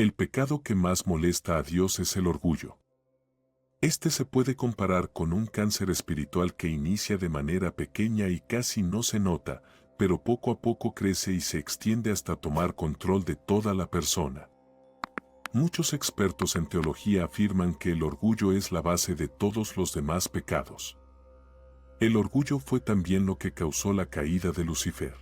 El pecado que más molesta a Dios es el orgullo. Este se puede comparar con un cáncer espiritual que inicia de manera pequeña y casi no se nota, pero poco a poco crece y se extiende hasta tomar control de toda la persona. Muchos expertos en teología afirman que el orgullo es la base de todos los demás pecados. El orgullo fue también lo que causó la caída de Lucifer.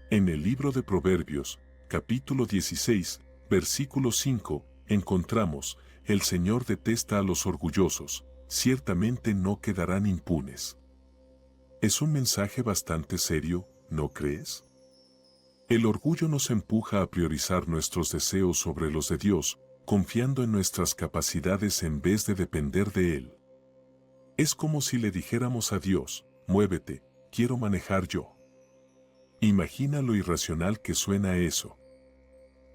En el libro de Proverbios, capítulo 16, versículo 5, encontramos: el Señor detesta a los orgullosos, ciertamente no quedarán impunes. Es un mensaje bastante serio, ¿no crees? El orgullo nos empuja a priorizar nuestros deseos sobre los de Dios, confiando en nuestras capacidades en vez de depender de Él. Es como si le dijéramos a Dios: muévete, quiero manejar yo. Imagina lo irracional que suena eso.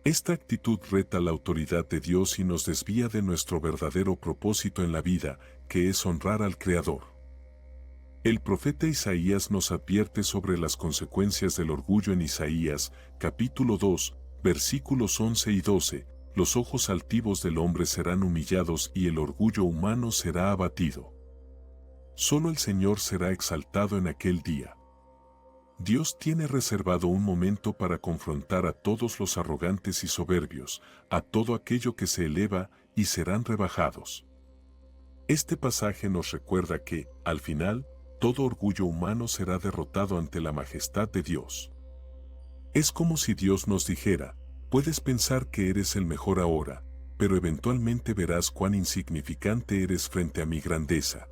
Esta actitud reta la autoridad de Dios y nos desvía de nuestro verdadero propósito en la vida, que es honrar al Creador. El profeta Isaías nos advierte sobre las consecuencias del orgullo en Isaías, capítulo 2, versículos 11 y 12, los ojos altivos del hombre serán humillados y el orgullo humano será abatido. Solo el Señor será exaltado en aquel día. Dios tiene reservado un momento para confrontar a todos los arrogantes y soberbios, a todo aquello que se eleva, y serán rebajados. Este pasaje nos recuerda que, al final, todo orgullo humano será derrotado ante la majestad de Dios. Es como si Dios nos dijera: puedes pensar que eres el mejor ahora, pero eventualmente verás cuán insignificante eres frente a mi grandeza.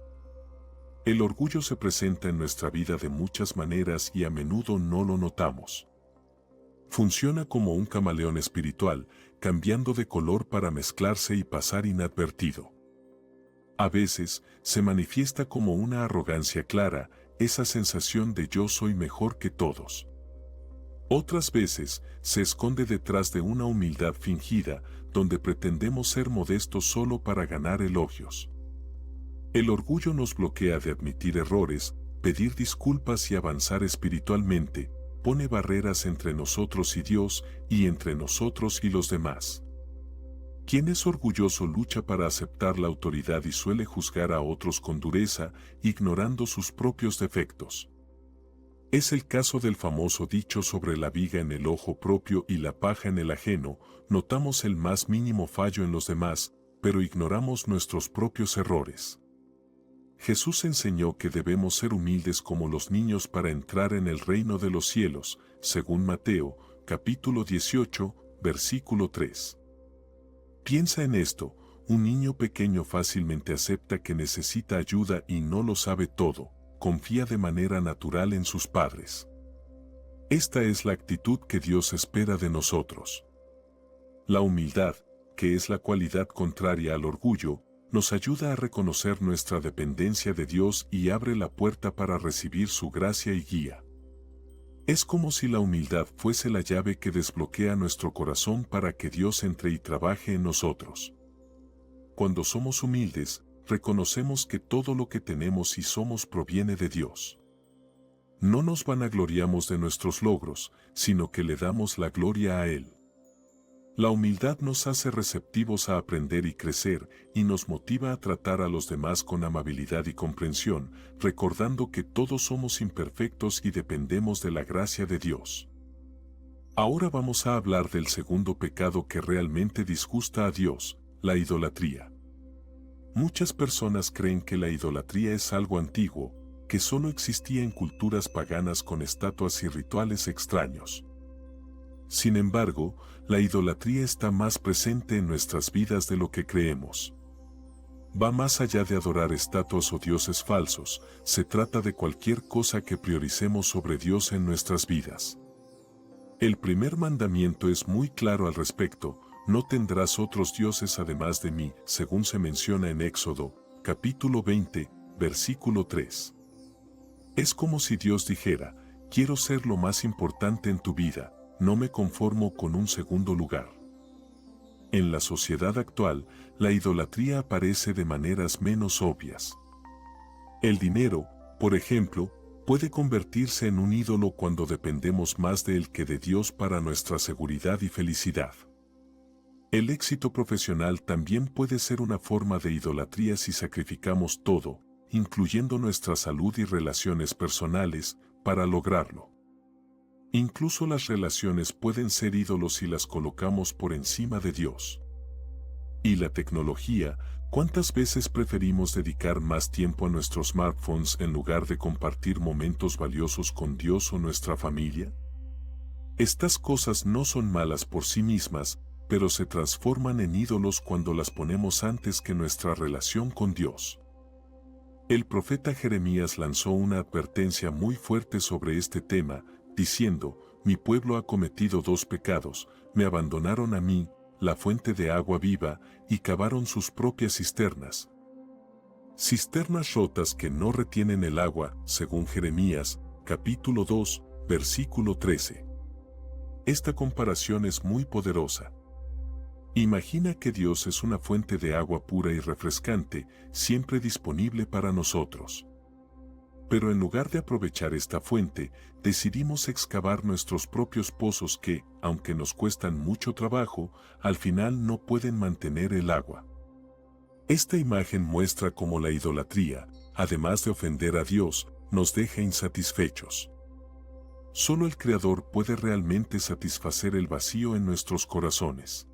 El orgullo se presenta en nuestra vida de muchas maneras y a menudo no lo notamos. Funciona como un camaleón espiritual, cambiando de color para mezclarse y pasar inadvertido. A veces, se manifiesta como una arrogancia clara, esa sensación de yo soy mejor que todos. Otras veces, se esconde detrás de una humildad fingida, donde pretendemos ser modestos solo para ganar elogios. El orgullo nos bloquea de admitir errores, pedir disculpas y avanzar espiritualmente, pone barreras entre nosotros y Dios, y entre nosotros y los demás. Quien es orgulloso lucha para aceptar la autoridad y suele juzgar a otros con dureza, ignorando sus propios defectos. Es el caso del famoso dicho sobre la viga en el ojo propio y la paja en el ajeno: notamos el más mínimo fallo en los demás, pero ignoramos nuestros propios errores. Jesús enseñó que debemos ser humildes como los niños para entrar en el reino de los cielos, según Mateo, capítulo 18, versículo 3. Piensa en esto: un niño pequeño fácilmente acepta que necesita ayuda y no lo sabe todo, confía de manera natural en sus padres. Esta es la actitud que Dios espera de nosotros. La humildad, que es la cualidad contraria al orgullo, nos ayuda a reconocer nuestra dependencia de Dios y abre la puerta para recibir su gracia y guía. Es como si la humildad fuese la llave que desbloquea nuestro corazón para que Dios entre y trabaje en nosotros. Cuando somos humildes, reconocemos que todo lo que tenemos y somos proviene de Dios. No nos vanagloriamos de nuestros logros, sino que le damos la gloria a Él. La humildad nos hace receptivos a aprender y crecer, y nos motiva a tratar a los demás con amabilidad y comprensión, recordando que todos somos imperfectos y dependemos de la gracia de Dios. Ahora vamos a hablar del segundo pecado que realmente disgusta a Dios: la idolatría. Muchas personas creen que la idolatría es algo antiguo, que solo existía en culturas paganas con estatuas y rituales extraños. Sin embargo, la idolatría está más presente en nuestras vidas de lo que creemos. Va más allá de adorar estatuas o dioses falsos, se trata de cualquier cosa que prioricemos sobre Dios en nuestras vidas. El primer mandamiento es muy claro al respecto: no tendrás otros dioses además de mí, según se menciona en Éxodo, capítulo 20, versículo 3. Es como si Dios dijera: quiero ser lo más importante en tu vida, no me conformo con un segundo lugar. En la sociedad actual, la idolatría aparece de maneras menos obvias. El dinero, por ejemplo, puede convertirse en un ídolo cuando dependemos más de él que de Dios para nuestra seguridad y felicidad. El éxito profesional también puede ser una forma de idolatría si sacrificamos todo, incluyendo nuestra salud y relaciones personales, para lograrlo. Incluso las relaciones pueden ser ídolos si las colocamos por encima de Dios. Y la tecnología, ¿cuántas veces preferimos dedicar más tiempo a nuestros smartphones en lugar de compartir momentos valiosos con Dios o nuestra familia? Estas cosas no son malas por sí mismas, pero se transforman en ídolos cuando las ponemos antes que nuestra relación con Dios. El profeta Jeremías lanzó una advertencia muy fuerte sobre este tema, diciendo: mi pueblo ha cometido dos pecados, me abandonaron a mí, la fuente de agua viva, y cavaron sus propias cisternas. Cisternas rotas que no retienen el agua, según Jeremías, capítulo 2, versículo 13. Esta comparación es muy poderosa. Imagina que Dios es una fuente de agua pura y refrescante, siempre disponible para nosotros. Pero en lugar de aprovechar esta fuente, decidimos excavar nuestros propios pozos que, aunque nos cuestan mucho trabajo, al final no pueden mantener el agua. Esta imagen muestra cómo la idolatría, además de ofender a Dios, nos deja insatisfechos. Solo el Creador puede realmente satisfacer el vacío en nuestros corazones.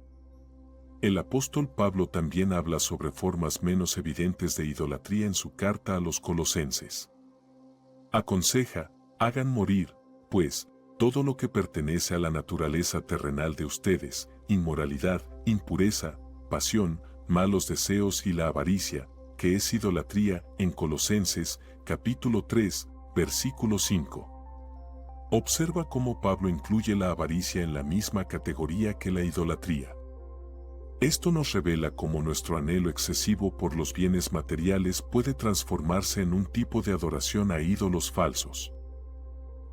El apóstol Pablo también habla sobre formas menos evidentes de idolatría en su carta a los Colosenses. Aconseja: hagan morir, pues, todo lo que pertenece a la naturaleza terrenal de ustedes: inmoralidad, impureza, pasión, malos deseos y la avaricia, que es idolatría, en Colosenses, capítulo 3, versículo 5. Observa cómo Pablo incluye la avaricia en la misma categoría que la idolatría. Esto nos revela cómo nuestro anhelo excesivo por los bienes materiales puede transformarse en un tipo de adoración a ídolos falsos.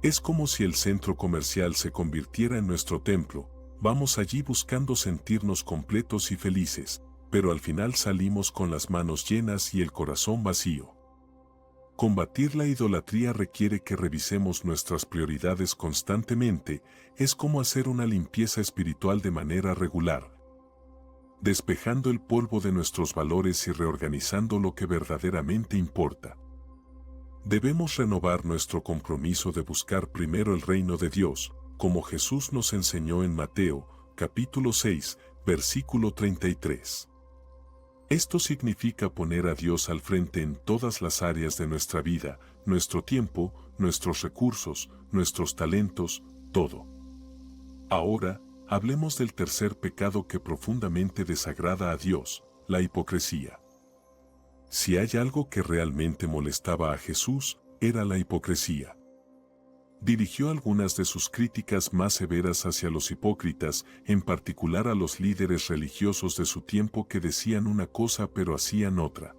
Es como si el centro comercial se convirtiera en nuestro templo. Vamos allí buscando sentirnos completos y felices, pero al final salimos con las manos llenas y el corazón vacío. Combatir la idolatría requiere que revisemos nuestras prioridades constantemente. Es como hacer una limpieza espiritual de manera regular, despejando el polvo de nuestros valores y reorganizando lo que verdaderamente importa. Debemos renovar nuestro compromiso de buscar primero el reino de Dios, como Jesús nos enseñó en Mateo, capítulo 6, versículo 33. Esto significa poner a Dios al frente en todas las áreas de nuestra vida, nuestro tiempo, nuestros recursos, nuestros talentos, todo. Ahora, hablemos del tercer pecado que profundamente desagrada a Dios: la hipocresía. Si hay algo que realmente molestaba a Jesús, era la hipocresía. Dirigió algunas de sus críticas más severas hacia los hipócritas, en particular a los líderes religiosos de su tiempo que decían una cosa pero hacían otra.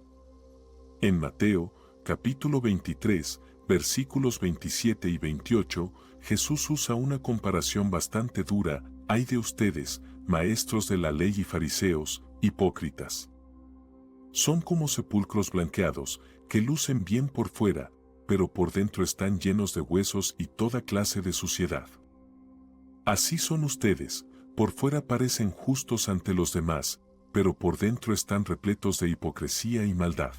En Mateo, capítulo 23, versículos 27 y 28, Jesús usa una comparación bastante dura: ay de ustedes, maestros de la ley y fariseos, hipócritas. Son como sepulcros blanqueados, que lucen bien por fuera, pero por dentro están llenos de huesos y toda clase de suciedad. Así son ustedes: por fuera parecen justos ante los demás, pero por dentro están repletos de hipocresía y maldad.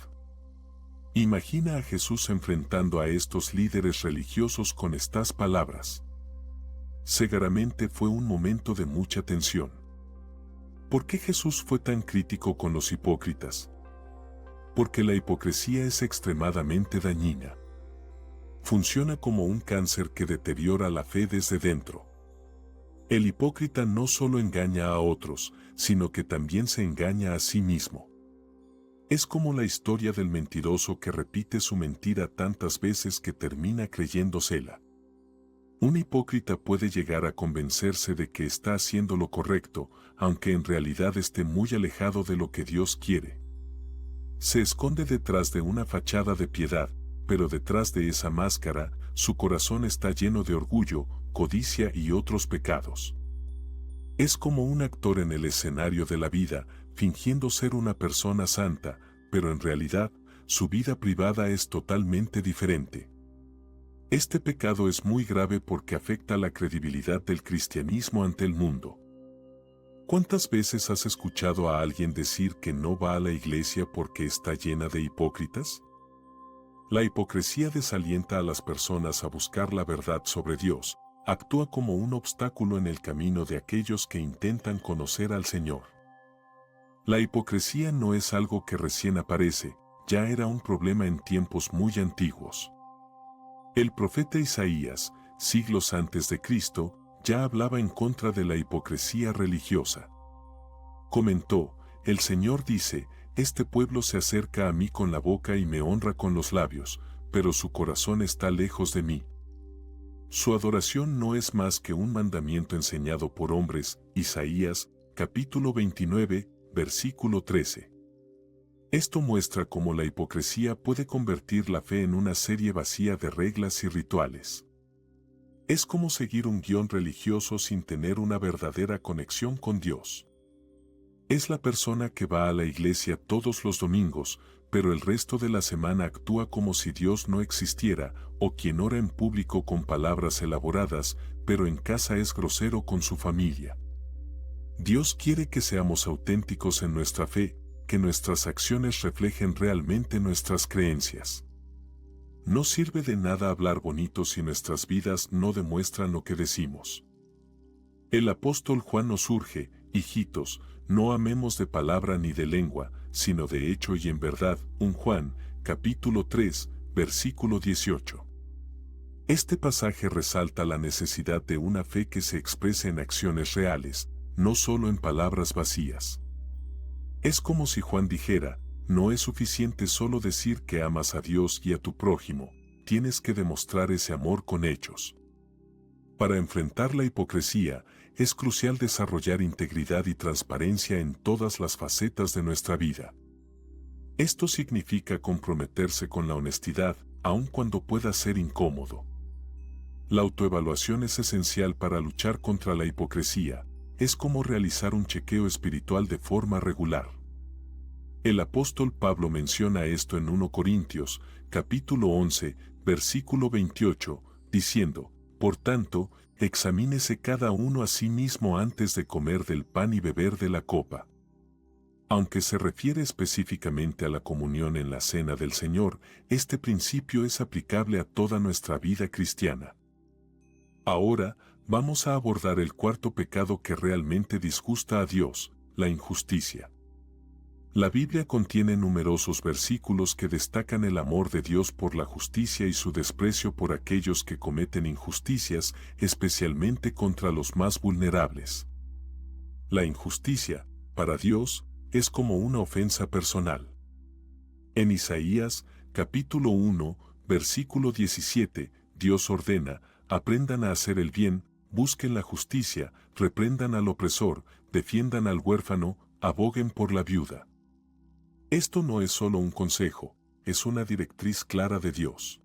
Imagina a Jesús enfrentando a estos líderes religiosos con estas palabras. Seguramente fue un momento de mucha tensión. ¿Por qué Jesús fue tan crítico con los hipócritas? Porque la hipocresía es extremadamente dañina. Funciona como un cáncer que deteriora la fe desde dentro. El hipócrita no solo engaña a otros, sino que también se engaña a sí mismo. Es como la historia del mentiroso que repite su mentira tantas veces que termina creyéndosela. Un hipócrita puede llegar a convencerse de que está haciendo lo correcto, aunque en realidad esté muy alejado de lo que Dios quiere. Se esconde detrás de una fachada de piedad, pero detrás de esa máscara, su corazón está lleno de orgullo, codicia y otros pecados. Es como un actor en el escenario de la vida, fingiendo ser una persona santa, pero en realidad, su vida privada es totalmente diferente. Este pecado es muy grave porque afecta la credibilidad del cristianismo ante el mundo. ¿Cuántas veces has escuchado a alguien decir que no va a la iglesia porque está llena de hipócritas? La hipocresía desalienta a las personas a buscar la verdad sobre Dios, actúa como un obstáculo en el camino de aquellos que intentan conocer al Señor. La hipocresía no es algo que recién aparece, ya era un problema en tiempos muy antiguos. El profeta Isaías, siglos antes de Cristo, ya hablaba en contra de la hipocresía religiosa. Comentó, el Señor dice, este pueblo se acerca a mí con la boca y me honra con los labios, pero su corazón está lejos de mí. Su adoración no es más que un mandamiento enseñado por hombres. Isaías, capítulo 29, versículo 13. Esto muestra cómo la hipocresía puede convertir la fe en una serie vacía de reglas y rituales. Es como seguir un guión religioso sin tener una verdadera conexión con Dios. Es la persona que va a la iglesia todos los domingos, pero el resto de la semana actúa como si Dios no existiera, o quien ora en público con palabras elaboradas, pero en casa es grosero con su familia. Dios quiere que seamos auténticos en nuestra fe, que nuestras acciones reflejen realmente nuestras creencias. No sirve de nada hablar bonito si nuestras vidas no demuestran lo que decimos. El apóstol Juan nos urge, hijitos, no amemos de palabra ni de lengua, sino de hecho y en verdad. 1 Juan, capítulo 3, versículo 18. Este pasaje resalta la necesidad de una fe que se exprese en acciones reales, no solo en palabras vacías. Es como si Juan dijera, no es suficiente solo decir que amas a Dios y a tu prójimo, tienes que demostrar ese amor con hechos. Para enfrentar la hipocresía, es crucial desarrollar integridad y transparencia en todas las facetas de nuestra vida. Esto significa comprometerse con la honestidad, aun cuando pueda ser incómodo. La autoevaluación es esencial para luchar contra la hipocresía, es como realizar un chequeo espiritual de forma regular. El apóstol Pablo menciona esto en 1 Corintios, capítulo 11, versículo 28, diciendo, por tanto, examínese cada uno a sí mismo antes de comer del pan y beber de la copa. Aunque se refiere específicamente a la comunión en la cena del Señor, este principio es aplicable a toda nuestra vida cristiana. Ahora, vamos a abordar el cuarto pecado que realmente disgusta a Dios, la injusticia. La Biblia contiene numerosos versículos que destacan el amor de Dios por la justicia y su desprecio por aquellos que cometen injusticias, especialmente contra los más vulnerables. La injusticia, para Dios, es como una ofensa personal. En Isaías, capítulo 1, versículo 17, Dios ordena, aprendan a hacer el bien, busquen la justicia, reprendan al opresor, defiendan al huérfano, aboguen por la viuda. Esto no es solo un consejo, es una directriz clara de Dios.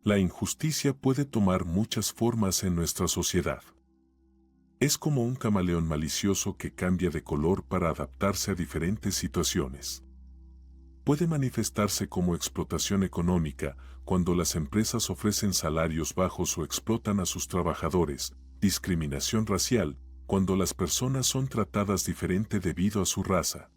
La injusticia puede tomar muchas formas en nuestra sociedad. Es como un camaleón malicioso que cambia de color para adaptarse a diferentes situaciones. Puede manifestarse como explotación económica, cuando las empresas ofrecen salarios bajos o explotan a sus trabajadores, discriminación racial, cuando las personas son tratadas diferente debido a su raza.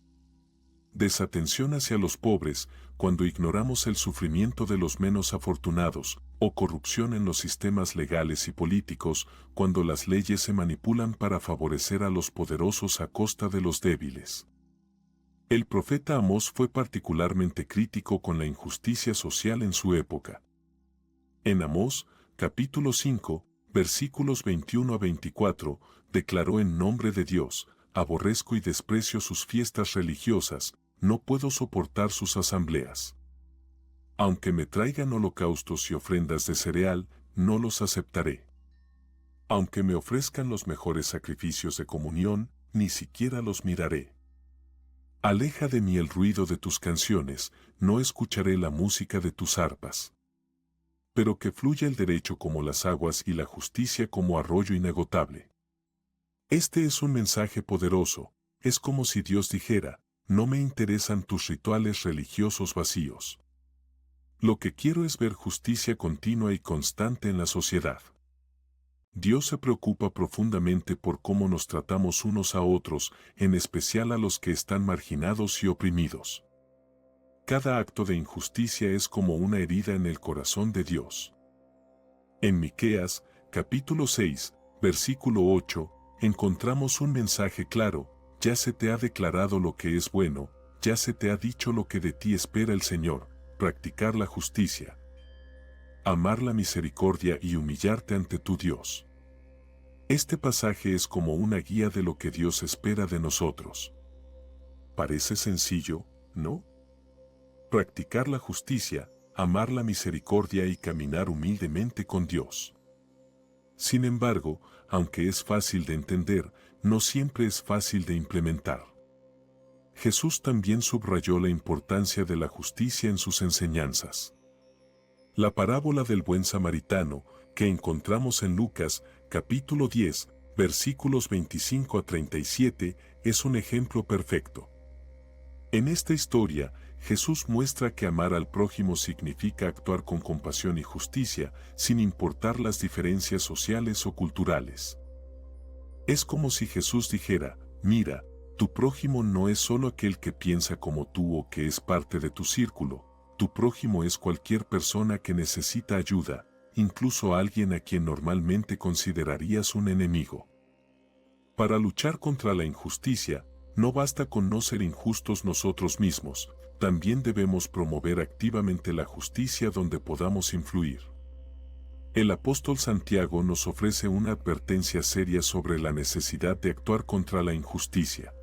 Desatención hacia los pobres, cuando ignoramos el sufrimiento de los menos afortunados, o corrupción en los sistemas legales y políticos, cuando las leyes se manipulan para favorecer a los poderosos a costa de los débiles. El profeta Amós fue particularmente crítico con la injusticia social en su época. En Amós, capítulo 5, versículos 21 a 24, declaró en nombre de Dios, aborrezco y desprecio sus fiestas religiosas, no puedo soportar sus asambleas. Aunque me traigan holocaustos y ofrendas de cereal, no los aceptaré. Aunque me ofrezcan los mejores sacrificios de comunión, ni siquiera los miraré. Aleja de mí el ruido de tus canciones, no escucharé la música de tus arpas. Pero que fluya el derecho como las aguas y la justicia como arroyo inagotable. Este es un mensaje poderoso, es como si Dios dijera, no me interesan tus rituales religiosos vacíos. Lo que quiero es ver justicia continua y constante en la sociedad. Dios se preocupa profundamente por cómo nos tratamos unos a otros, en especial a los que están marginados y oprimidos. Cada acto de injusticia es como una herida en el corazón de Dios. En Miqueas, capítulo 6, versículo 8, encontramos un mensaje claro: ya se te ha declarado lo que es bueno, ya se te ha dicho lo que de ti espera el Señor, practicar la justicia, amar la misericordia y humillarte ante tu Dios. Este pasaje es como una guía de lo que Dios espera de nosotros. Parece sencillo, ¿no? Practicar la justicia, amar la misericordia y caminar humildemente con Dios. Sin embargo, aunque es fácil de entender, no siempre es fácil de implementar. Jesús también subrayó la importancia de la justicia en sus enseñanzas. La parábola del buen samaritano, que encontramos en Lucas, capítulo 10, versículos 25 a 37, es un ejemplo perfecto. En esta historia, Jesús muestra que amar al prójimo significa actuar con compasión y justicia, sin importar las diferencias sociales o culturales. Es como si Jesús dijera: mira, tu prójimo no es solo aquel que piensa como tú o que es parte de tu círculo, tu prójimo es cualquier persona que necesita ayuda, incluso alguien a quien normalmente considerarías un enemigo. Para luchar contra la injusticia, no basta con no ser injustos nosotros mismos, también debemos promover activamente la justicia donde podamos influir. El apóstol Santiago nos ofrece una advertencia seria sobre la necesidad de actuar contra la injusticia.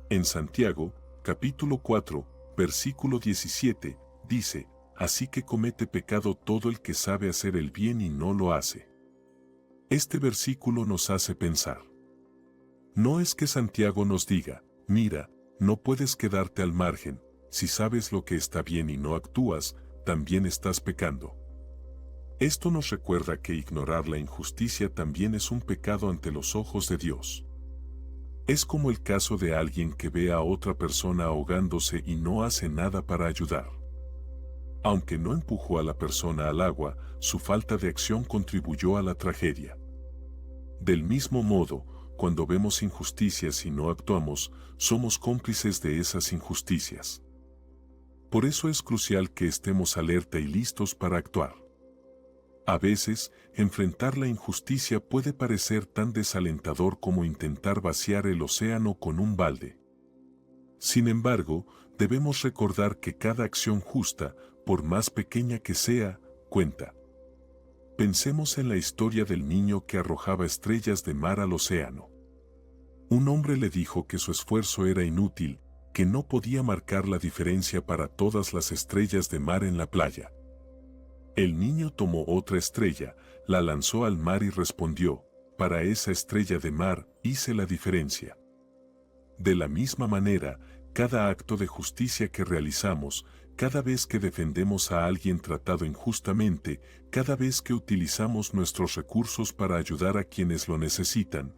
En Santiago, capítulo 4, versículo 17, dice: así que comete pecado todo el que sabe hacer el bien y no lo hace. Este versículo nos hace pensar. No es que Santiago nos diga: mira, no puedes quedarte al margen, si sabes lo que está bien y no actúas, también estás pecando. Esto nos recuerda que ignorar la injusticia también es un pecado ante los ojos de Dios. Es como el caso de alguien que ve a otra persona ahogándose y no hace nada para ayudar. Aunque no empujó a la persona al agua, su falta de acción contribuyó a la tragedia. Del mismo modo, cuando vemos injusticias y no actuamos, somos cómplices de esas injusticias. Por eso es crucial que estemos alerta y listos para actuar. A veces, enfrentar la injusticia puede parecer tan desalentador como intentar vaciar el océano con un balde. Sin embargo, debemos recordar que cada acción justa, por más pequeña que sea, cuenta. Pensemos en la historia del niño que arrojaba estrellas de mar al océano. Un hombre le dijo que su esfuerzo era inútil, que no podía marcar la diferencia para todas las estrellas de mar en la playa. El niño tomó otra estrella, la lanzó al mar y respondió: para esa estrella de mar hice la diferencia. De la misma manera, cada acto de justicia que realizamos, cada vez que defendemos a alguien tratado injustamente, cada vez que utilizamos nuestros recursos para ayudar a quienes lo necesitan,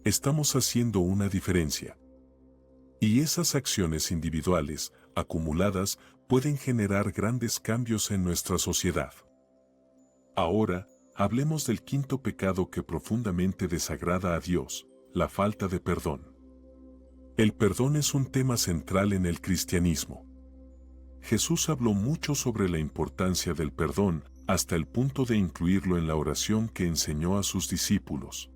estamos haciendo una diferencia. Y esas acciones individuales, acumuladas, pueden generar grandes cambios en nuestra sociedad. Ahora, hablemos del quinto pecado que profundamente desagrada a Dios: la falta de perdón. El perdón es un tema central en el cristianismo. Jesús habló mucho sobre la importancia del perdón, hasta el punto de incluirlo en la oración que enseñó a sus discípulos.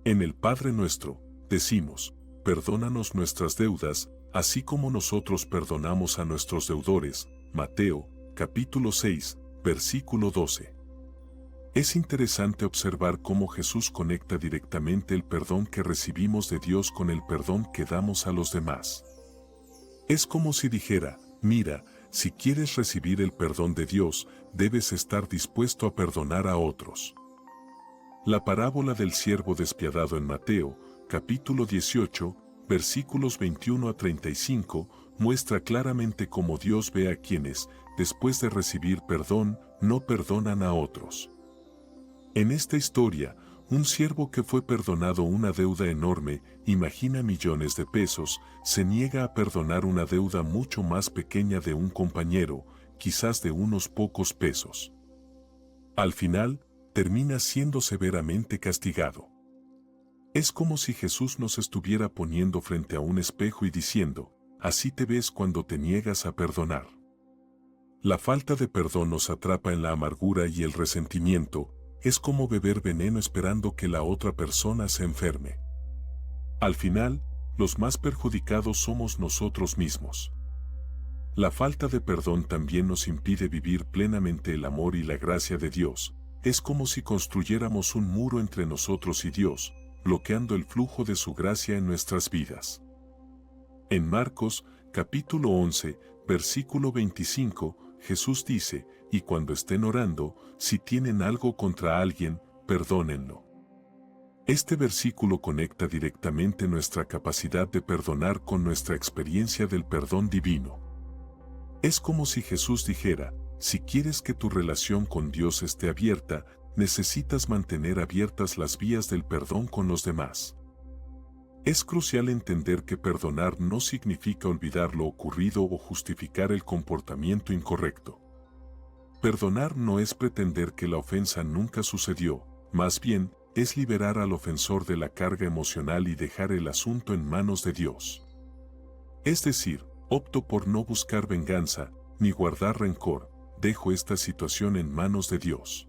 En el Padre Nuestro, decimos: perdónanos nuestras deudas, así como nosotros perdonamos a nuestros deudores. Mateo, capítulo 6, versículo 12. Es interesante observar cómo Jesús conecta directamente el perdón que recibimos de Dios con el perdón que damos a los demás. Es como si dijera: mira, si quieres recibir el perdón de Dios, debes estar dispuesto a perdonar a otros. La parábola del siervo despiadado en Mateo, capítulo 18, versículos 21 a 35, muestra claramente cómo Dios ve a quienes, después de recibir perdón, no perdonan a otros. En esta historia, un siervo que fue perdonado una deuda enorme, imagina millones de pesos, se niega a perdonar una deuda mucho más pequeña de un compañero, quizás de unos pocos pesos. Al final, termina siendo severamente castigado. Es como si Jesús nos estuviera poniendo frente a un espejo y diciendo, así te ves cuando te niegas a perdonar. La falta de perdón nos atrapa en la amargura y el resentimiento, es como beber veneno esperando que la otra persona se enferme. Al final, los más perjudicados somos nosotros mismos. La falta de perdón también nos impide vivir plenamente el amor y la gracia de Dios. Es como si construyéramos un muro entre nosotros y Dios, bloqueando el flujo de su gracia en nuestras vidas. En Marcos, capítulo 11, versículo 25, Jesús dice, y cuando estén orando, si tienen algo contra alguien, perdónenlo. Este versículo conecta directamente nuestra capacidad de perdonar con nuestra experiencia del perdón divino. Es como si Jesús dijera, si quieres que tu relación con Dios esté abierta, necesitas mantener abiertas las vías del perdón con los demás. Es crucial entender que perdonar no significa olvidar lo ocurrido o justificar el comportamiento incorrecto. Perdonar no es pretender que la ofensa nunca sucedió, más bien, es liberar al ofensor de la carga emocional y dejar el asunto en manos de Dios. Es decir, opto por no buscar venganza, ni guardar rencor, dejo esta situación en manos de Dios.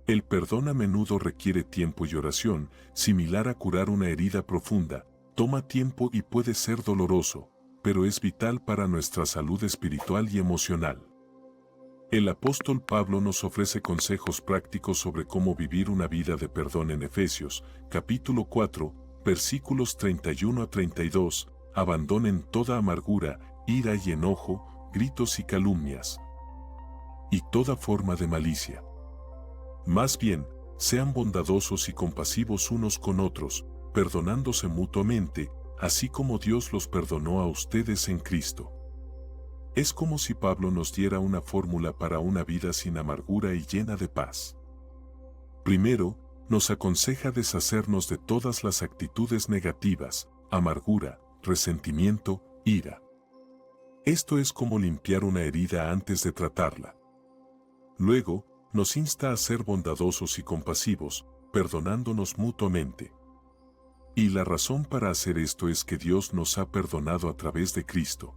El perdón a menudo requiere tiempo y oración, similar a curar una herida profunda, toma tiempo y puede ser doloroso, pero es vital para nuestra salud espiritual y emocional. El apóstol Pablo nos ofrece consejos prácticos sobre cómo vivir una vida de perdón en Efesios, capítulo 4, versículos 31 a 32, abandonen toda amargura, ira y enojo, gritos y calumnias, y toda forma de malicia. Más bien, sean bondadosos y compasivos unos con otros, perdonándose mutuamente, así como Dios los perdonó a ustedes en Cristo. Es como si Pablo nos diera una fórmula para una vida sin amargura y llena de paz. Primero, nos aconseja deshacernos de todas las actitudes negativas, amargura, resentimiento, ira. Esto es como limpiar una herida antes de tratarla. Luego, nos insta a ser bondadosos y compasivos, perdonándonos mutuamente. Y la razón para hacer esto es que Dios nos ha perdonado a través de Cristo.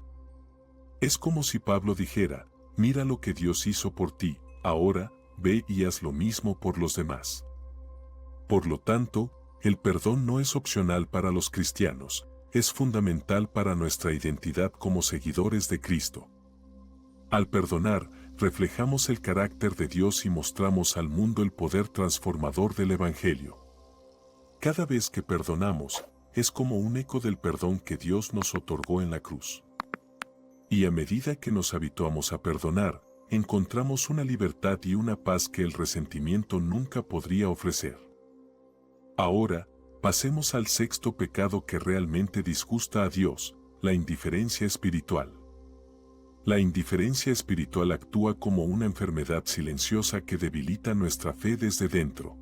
Es como si Pablo dijera, mira lo que Dios hizo por ti, ahora, ve y haz lo mismo por los demás. Por lo tanto, el perdón no es opcional para los cristianos, es fundamental para nuestra identidad como seguidores de Cristo. Al perdonar, reflejamos el carácter de Dios y mostramos al mundo el poder transformador del Evangelio. Cada vez que perdonamos, es como un eco del perdón que Dios nos otorgó en la cruz. Y a medida que nos habituamos a perdonar, encontramos una libertad y una paz que el resentimiento nunca podría ofrecer. Ahora, pasemos al sexto pecado que realmente disgusta a Dios, la indiferencia espiritual. La indiferencia espiritual actúa como una enfermedad silenciosa que debilita nuestra fe desde dentro.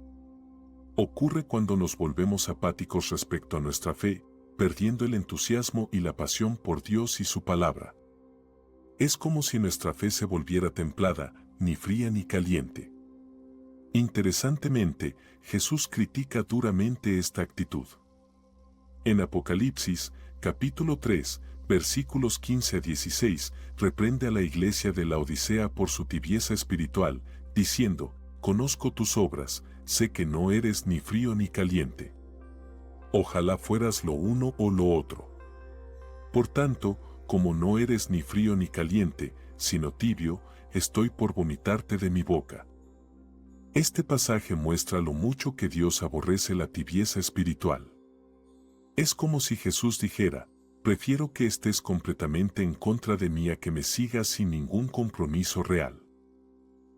Ocurre cuando nos volvemos apáticos respecto a nuestra fe, perdiendo el entusiasmo y la pasión por Dios y su palabra. Es como si nuestra fe se volviera templada, ni fría ni caliente. Interesantemente, Jesús critica duramente esta actitud. En Apocalipsis, capítulo 3, versículos 15 a 16, reprende a la iglesia de la Odisea por su tibieza espiritual, diciendo, conozco tus obras, sé que no eres ni frío ni caliente. Ojalá fueras lo uno o lo otro. Por tanto, como no eres ni frío ni caliente, sino tibio, estoy por vomitarte de mi boca. Este pasaje muestra lo mucho que Dios aborrece la tibieza espiritual. Es como si Jesús dijera, prefiero que estés completamente en contra de mí a que me sigas sin ningún compromiso real.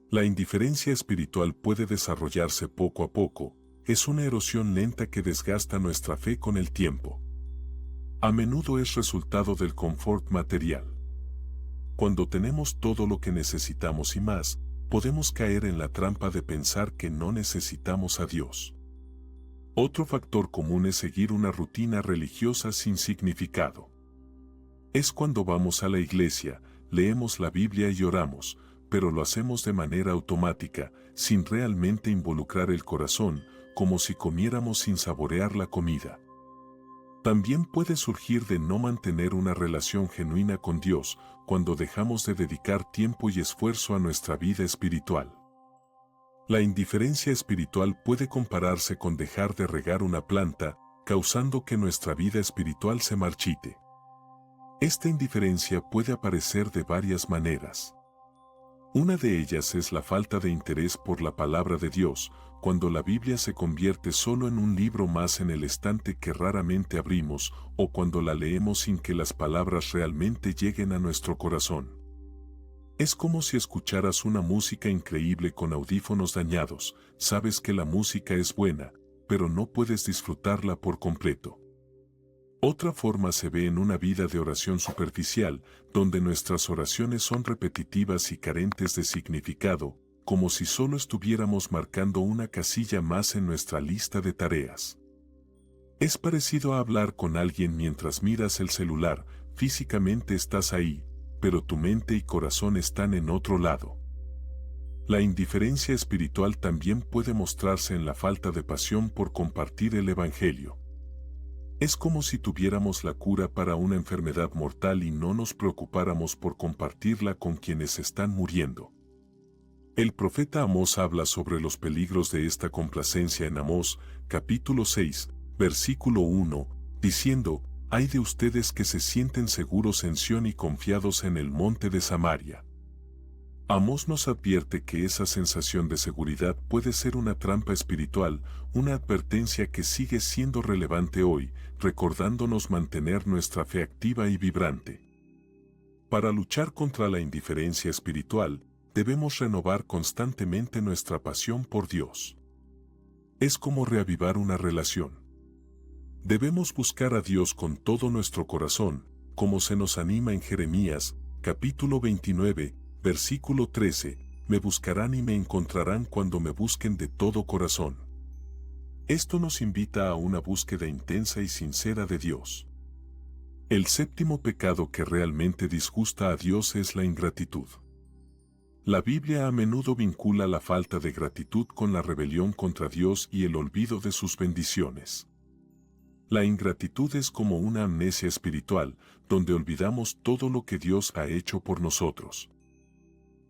La indiferencia espiritual puede desarrollarse poco a poco, es una erosión lenta que desgasta nuestra fe con el tiempo. A menudo es resultado del confort material. Cuando tenemos todo lo que necesitamos y más, podemos caer en la trampa de pensar que no necesitamos a Dios. Otro factor común es seguir una rutina religiosa sin significado. Es cuando vamos a la iglesia, leemos la Biblia y oramos, pero lo hacemos de manera automática, sin realmente involucrar el corazón, como si comiéramos sin saborear la comida. También puede surgir de no mantener una relación genuina con Dios cuando dejamos de dedicar tiempo y esfuerzo a nuestra vida espiritual. La indiferencia espiritual puede compararse con dejar de regar una planta, causando que nuestra vida espiritual se marchite. Esta indiferencia puede aparecer de varias maneras. Una de ellas es la falta de interés por la palabra de Dios, cuando la Biblia se convierte solo en un libro más en el estante que raramente abrimos, o cuando la leemos sin que las palabras realmente lleguen a nuestro corazón. Es como si escucharas una música increíble con audífonos dañados, sabes que la música es buena, pero no puedes disfrutarla por completo. Otra forma se ve en una vida de oración superficial, donde nuestras oraciones son repetitivas y carentes de significado, como si solo estuviéramos marcando una casilla más en nuestra lista de tareas. Es parecido a hablar con alguien mientras miras el celular, físicamente estás ahí, pero tu mente y corazón están en otro lado. La indiferencia espiritual también puede mostrarse en la falta de pasión por compartir el Evangelio. Es como si tuviéramos la cura para una enfermedad mortal y no nos preocupáramos por compartirla con quienes están muriendo. El profeta Amós habla sobre los peligros de esta complacencia en Amós, capítulo 6, versículo 1, diciendo: «Ay de ustedes que se sienten seguros en Sión y confiados en el monte de Samaria». Amós nos advierte que esa sensación de seguridad puede ser una trampa espiritual, una advertencia que sigue siendo relevante hoy, recordándonos mantener nuestra fe activa y vibrante. Para luchar contra la indiferencia espiritual, debemos renovar constantemente nuestra pasión por Dios. Es como reavivar una relación. Debemos buscar a Dios con todo nuestro corazón, como se nos anima en Jeremías, capítulo 29, versículo 13, «Me buscarán y me encontrarán cuando me busquen de todo corazón». Esto nos invita a una búsqueda intensa y sincera de Dios. El séptimo pecado que realmente disgusta a Dios es la ingratitud. La Biblia a menudo vincula la falta de gratitud con la rebelión contra Dios y el olvido de sus bendiciones. La ingratitud es como una amnesia espiritual, donde olvidamos todo lo que Dios ha hecho por nosotros.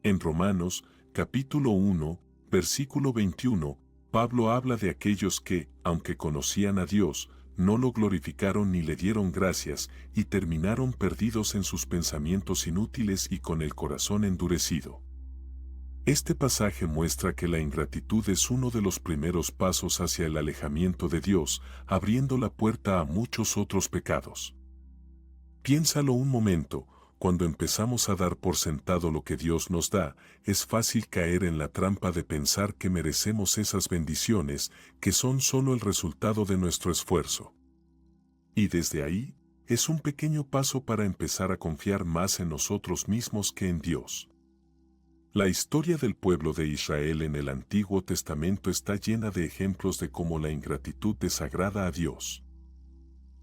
En Romanos, capítulo 1, versículo 21, Pablo habla de aquellos que, aunque conocían a Dios, no lo glorificaron ni le dieron gracias, y terminaron perdidos en sus pensamientos inútiles y con el corazón endurecido. Este pasaje muestra que la ingratitud es uno de los primeros pasos hacia el alejamiento de Dios, abriendo la puerta a muchos otros pecados. Piénsalo un momento. Cuando empezamos a dar por sentado lo que Dios nos da, es fácil caer en la trampa de pensar que merecemos esas bendiciones, que son solo el resultado de nuestro esfuerzo. Y desde ahí, es un pequeño paso para empezar a confiar más en nosotros mismos que en Dios. La historia del pueblo de Israel en el Antiguo Testamento está llena de ejemplos de cómo la ingratitud desagrada a Dios.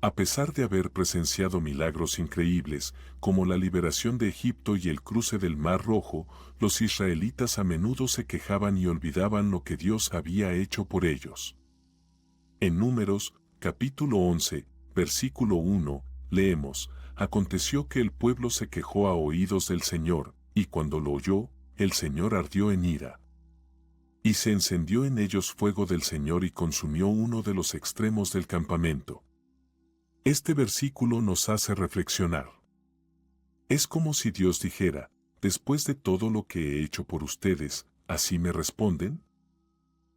A pesar de haber presenciado milagros increíbles, como la liberación de Egipto y el cruce del Mar Rojo, los israelitas a menudo se quejaban y olvidaban lo que Dios había hecho por ellos. En Números, capítulo 11, versículo 1, leemos: «Aconteció que el pueblo se quejó a oídos del Señor, y cuando lo oyó, el Señor ardió en ira. Y se encendió en ellos fuego del Señor y consumió uno de los extremos del campamento». Este versículo nos hace reflexionar. Es como si Dios dijera: «Después de todo lo que he hecho por ustedes, ¿así me responden?».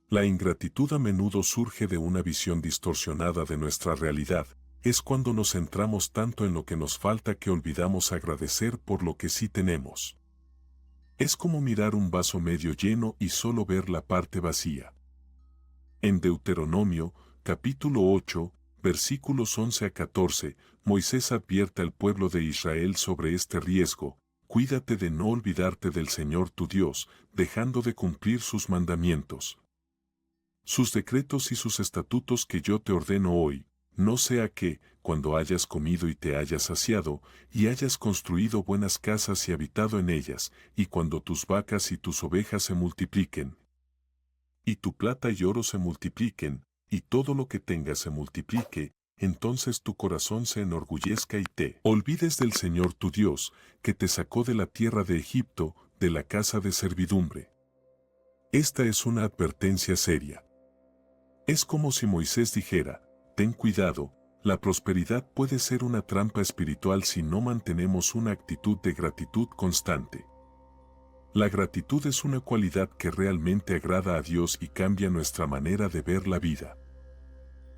La ingratitud a menudo surge de una visión distorsionada de nuestra realidad. Es cuando nos centramos tanto en lo que nos falta que olvidamos agradecer por lo que sí tenemos. Es como mirar un vaso medio lleno y solo ver la parte vacía. En Deuteronomio, capítulo 8, versículos 11 a 14, Moisés advierte al pueblo de Israel sobre este riesgo: «Cuídate de no olvidarte del Señor tu Dios, dejando de cumplir sus mandamientos, sus decretos y sus estatutos que yo te ordeno hoy, no sea que, cuando hayas comido y te hayas saciado, y hayas construido buenas casas y habitado en ellas, y cuando tus vacas y tus ovejas se multipliquen, y tu plata y oro se multipliquen, y todo lo que tengas se multiplique, entonces tu corazón se enorgullezca y te olvides del Señor tu Dios, que te sacó de la tierra de Egipto, de la casa de servidumbre. Esta es una advertencia seria. Es como si Moisés dijera: ten cuidado, la prosperidad puede ser una trampa espiritual si no mantenemos una actitud de gratitud constante. La gratitud es una cualidad que realmente agrada a Dios y cambia nuestra manera de ver la vida.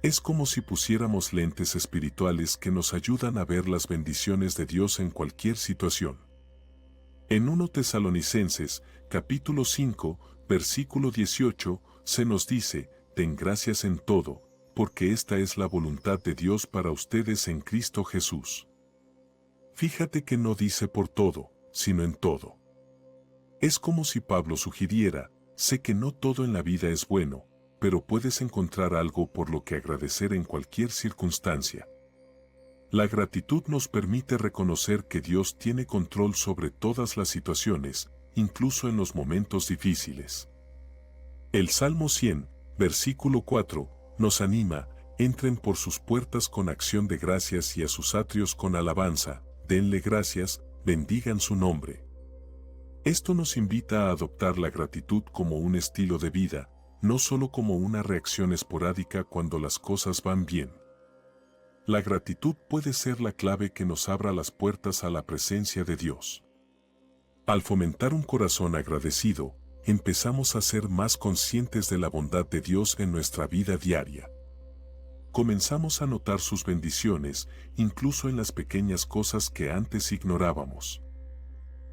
Es como si pusiéramos lentes espirituales que nos ayudan a ver las bendiciones de Dios en cualquier situación. En 1 Tesalonicenses, capítulo 5, versículo 18, se nos dice: ten gracias en todo, porque esta es la voluntad de Dios para ustedes en Cristo Jesús. Fíjate que no dice por todo, sino en todo. Es como si Pablo sugiriera: sé que no todo en la vida es bueno, pero puedes encontrar algo por lo que agradecer en cualquier circunstancia. La gratitud nos permite reconocer que Dios tiene control sobre todas las situaciones, incluso en los momentos difíciles. El Salmo 100, versículo 4, nos anima: entren por sus puertas con acción de gracias y a sus atrios con alabanza, denle gracias, bendigan su nombre. Esto nos invita a adoptar la gratitud como un estilo de vida, no solo como una reacción esporádica cuando las cosas van bien. La gratitud puede ser la clave que nos abra las puertas a la presencia de Dios. Al fomentar un corazón agradecido, empezamos a ser más conscientes de la bondad de Dios en nuestra vida diaria. Comenzamos a notar sus bendiciones, incluso en las pequeñas cosas que antes ignorábamos.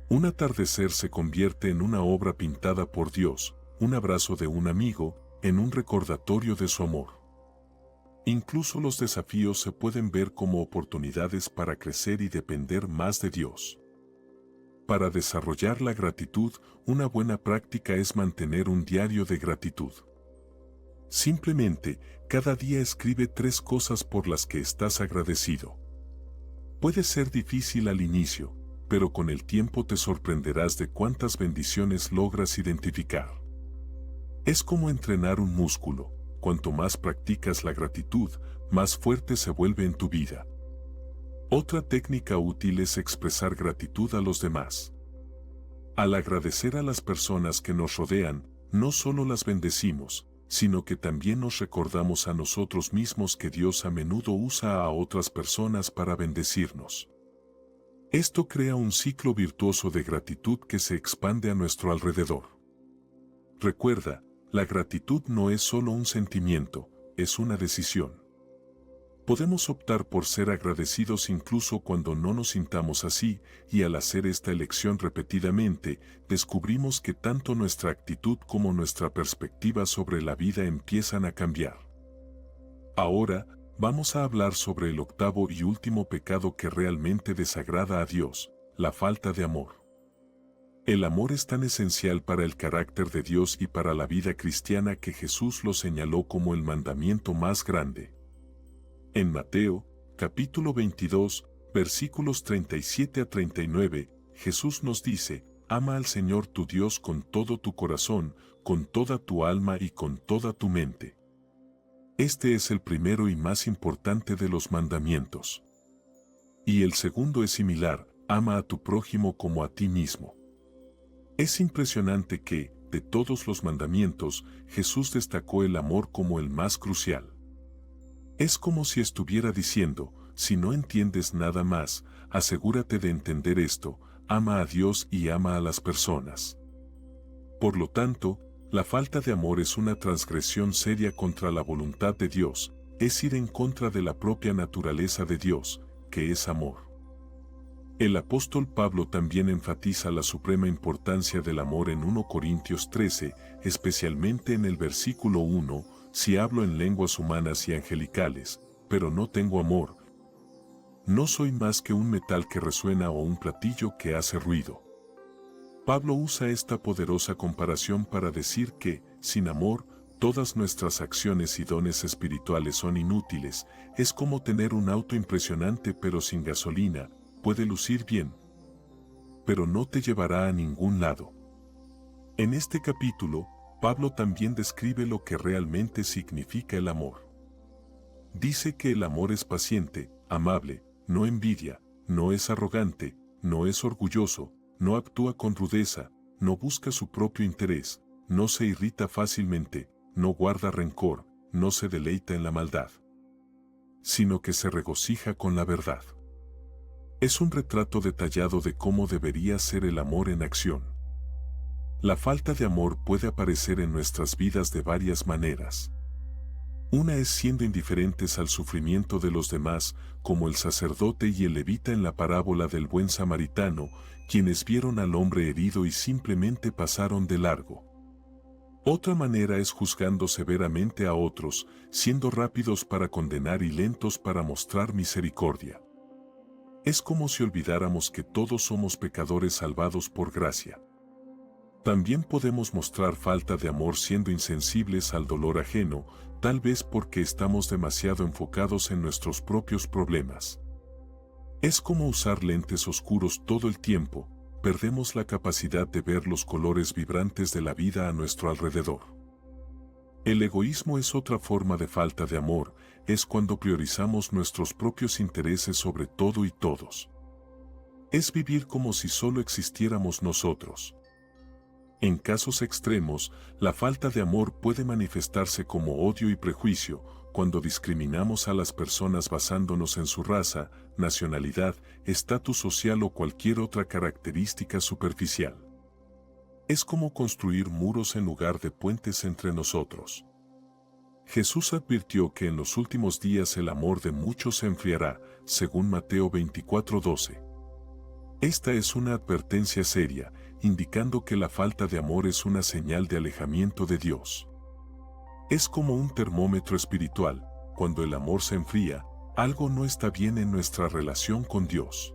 Un atardecer se convierte en una obra pintada por Dios, un abrazo de un amigo, en un recordatorio de su amor. Incluso los desafíos se pueden ver como oportunidades para crecer y depender más de Dios. Para desarrollar la gratitud, una buena práctica es mantener un diario de gratitud. Simplemente, cada día escribe 3 cosas por las que estás agradecido. Puede ser difícil al inicio, pero con el tiempo te sorprenderás de cuántas bendiciones logras identificar. Es como entrenar un músculo: cuanto más practicas la gratitud, más fuerte se vuelve en tu vida. Otra técnica útil es expresar gratitud a los demás. Al agradecer a las personas que nos rodean, no solo las bendecimos, sino que también nos recordamos a nosotros mismos que Dios a menudo usa a otras personas para bendecirnos. Esto crea un ciclo virtuoso de gratitud que se expande a nuestro alrededor. Recuerda, la gratitud no es solo un sentimiento, es una decisión. Podemos optar por ser agradecidos incluso cuando no nos sintamos así, y al hacer esta elección repetidamente, descubrimos que tanto nuestra actitud como nuestra perspectiva sobre la vida empiezan a cambiar. Ahora, vamos a hablar sobre el octavo y último pecado que realmente desagrada a Dios: la falta de amor. El amor es tan esencial para el carácter de Dios y para la vida cristiana que Jesús lo señaló como el mandamiento más grande. En Mateo, capítulo 22, versículos 37 a 39, Jesús nos dice: ama al Señor tu Dios con todo tu corazón, con toda tu alma y con toda tu mente. Este es el primero y más importante de los mandamientos. Y el segundo es similar: ama a tu prójimo como a ti mismo. Es impresionante que, de todos los mandamientos, Jesús destacó el amor como el más crucial. Es como si estuviera diciendo: si no entiendes nada más, asegúrate de entender esto: ama a Dios y ama a las personas. Por lo tanto, la falta de amor es una transgresión seria contra la voluntad de Dios, es ir en contra de la propia naturaleza de Dios, que es amor. El apóstol Pablo también enfatiza la suprema importancia del amor en 1 Corintios 13, especialmente en el versículo 1: si hablo en lenguas humanas y angelicales, pero no tengo amor, no soy más que un metal que resuena o un platillo que hace ruido. Pablo usa esta poderosa comparación para decir que, sin amor, todas nuestras acciones y dones espirituales son inútiles, es como tener un auto impresionante pero sin gasolina, puede lucir bien, pero no te llevará a ningún lado. En este capítulo, Pablo también describe lo que realmente significa el amor. Dice que el amor es paciente, amable, no envidia, no es arrogante, no es orgulloso, no actúa con rudeza, no busca su propio interés, no se irrita fácilmente, no guarda rencor, no se deleita en la maldad, sino que se regocija con la verdad. Es un retrato detallado de cómo debería ser el amor en acción. La falta de amor puede aparecer en nuestras vidas de varias maneras. Una es siendo indiferentes al sufrimiento de los demás, como el sacerdote y el levita en la parábola del buen samaritano, quienes vieron al hombre herido y simplemente pasaron de largo. Otra manera es juzgando severamente a otros, siendo rápidos para condenar y lentos para mostrar misericordia. Es como si olvidáramos que todos somos pecadores salvados por gracia. También podemos mostrar falta de amor siendo insensibles al dolor ajeno, tal vez porque estamos demasiado enfocados en nuestros propios problemas. Es como usar lentes oscuros todo el tiempo, perdemos la capacidad de ver los colores vibrantes de la vida a nuestro alrededor. El egoísmo es otra forma de falta de amor, es cuando priorizamos nuestros propios intereses sobre todo y todos. Es vivir como si solo existiéramos nosotros. En casos extremos, la falta de amor puede manifestarse como odio y prejuicio, cuando discriminamos a las personas basándonos en su raza, nacionalidad, estatus social o cualquier otra característica superficial. Es como construir muros en lugar de puentes entre nosotros. Jesús advirtió que en los últimos días el amor de muchos se enfriará, según Mateo 24:12. Esta es una advertencia seria, indicando que la falta de amor es una señal de alejamiento de Dios. Es como un termómetro espiritual, cuando el amor se enfría, algo no está bien en nuestra relación con Dios.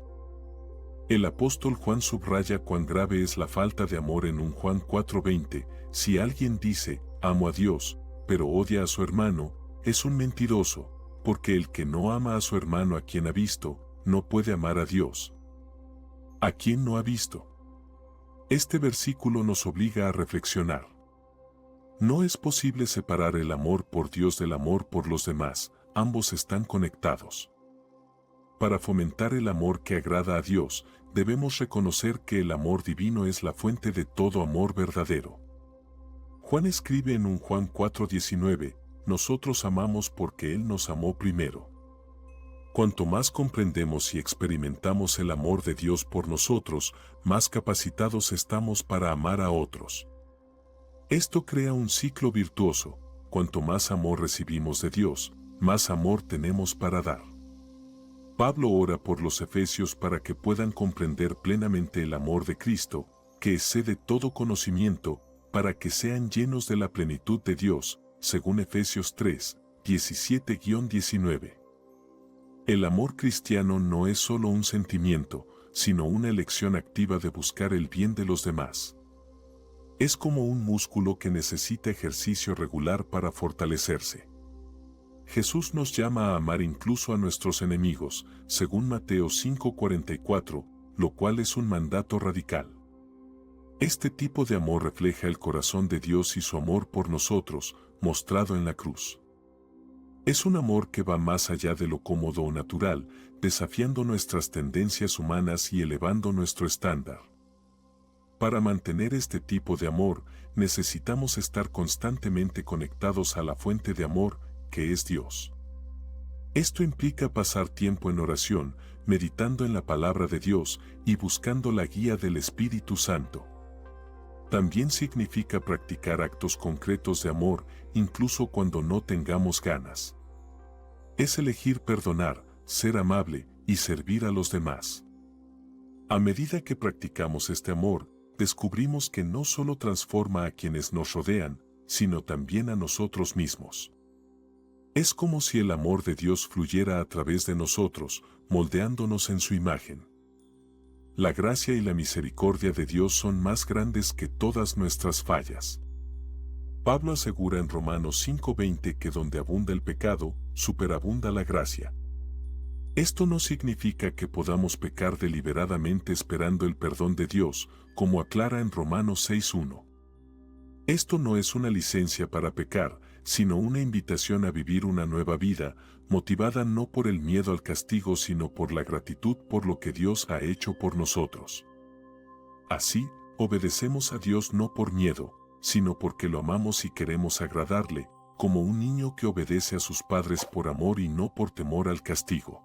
El apóstol Juan subraya cuán grave es la falta de amor en 1 Juan 4:20, si alguien dice, amo a Dios, pero odia a su hermano, es un mentiroso, porque el que no ama a su hermano a quien ha visto, no puede amar a Dios, a quien no ha visto. Este versículo nos obliga a reflexionar. No es posible separar el amor por Dios del amor por los demás, ambos están conectados. Para fomentar el amor que agrada a Dios, debemos reconocer que el amor divino es la fuente de todo amor verdadero. Juan escribe en 1 Juan 4:19, nosotros amamos porque Él nos amó primero. Cuanto más comprendemos y experimentamos el amor de Dios por nosotros, más capacitados estamos para amar a otros. Esto crea un ciclo virtuoso, cuanto más amor recibimos de Dios, más amor tenemos para dar. Pablo ora por los efesios para que puedan comprender plenamente el amor de Cristo, que excede todo conocimiento, para que sean llenos de la plenitud de Dios, según Efesios 3, 17-19. El amor cristiano no es solo un sentimiento, sino una elección activa de buscar el bien de los demás. Es como un músculo que necesita ejercicio regular para fortalecerse. Jesús nos llama a amar incluso a nuestros enemigos, según Mateo 5:44, lo cual es un mandato radical. Este tipo de amor refleja el corazón de Dios y su amor por nosotros, mostrado en la cruz. Es un amor que va más allá de lo cómodo o natural, desafiando nuestras tendencias humanas y elevando nuestro estándar. Para mantener este tipo de amor, necesitamos estar constantemente conectados a la fuente de amor, que es Dios. Esto implica pasar tiempo en oración, meditando en la palabra de Dios y buscando la guía del Espíritu Santo. También significa practicar actos concretos de amor, incluso cuando no tengamos ganas. Es elegir perdonar, ser amable y servir a los demás. A medida que practicamos este amor, descubrimos que no solo transforma a quienes nos rodean, sino también a nosotros mismos. Es como si el amor de Dios fluyera a través de nosotros, moldeándonos en su imagen. La gracia y la misericordia de Dios son más grandes que todas nuestras fallas. Pablo asegura en Romanos 5:20 que donde abunda el pecado, superabunda la gracia. Esto no significa que podamos pecar deliberadamente esperando el perdón de Dios, como aclara en Romanos 6:1. Esto no es una licencia para pecar, sino una invitación a vivir una nueva vida, motivada no por el miedo al castigo sino por la gratitud por lo que Dios ha hecho por nosotros. Así, obedecemos a Dios no por miedo, sino porque lo amamos y queremos agradarle, como un niño que obedece a sus padres por amor y no por temor al castigo.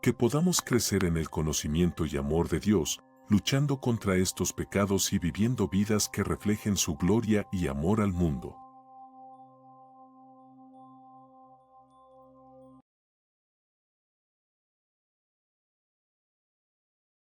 Que podamos crecer en el conocimiento y amor de Dios, luchando contra estos pecados y viviendo vidas que reflejen su gloria y amor al mundo.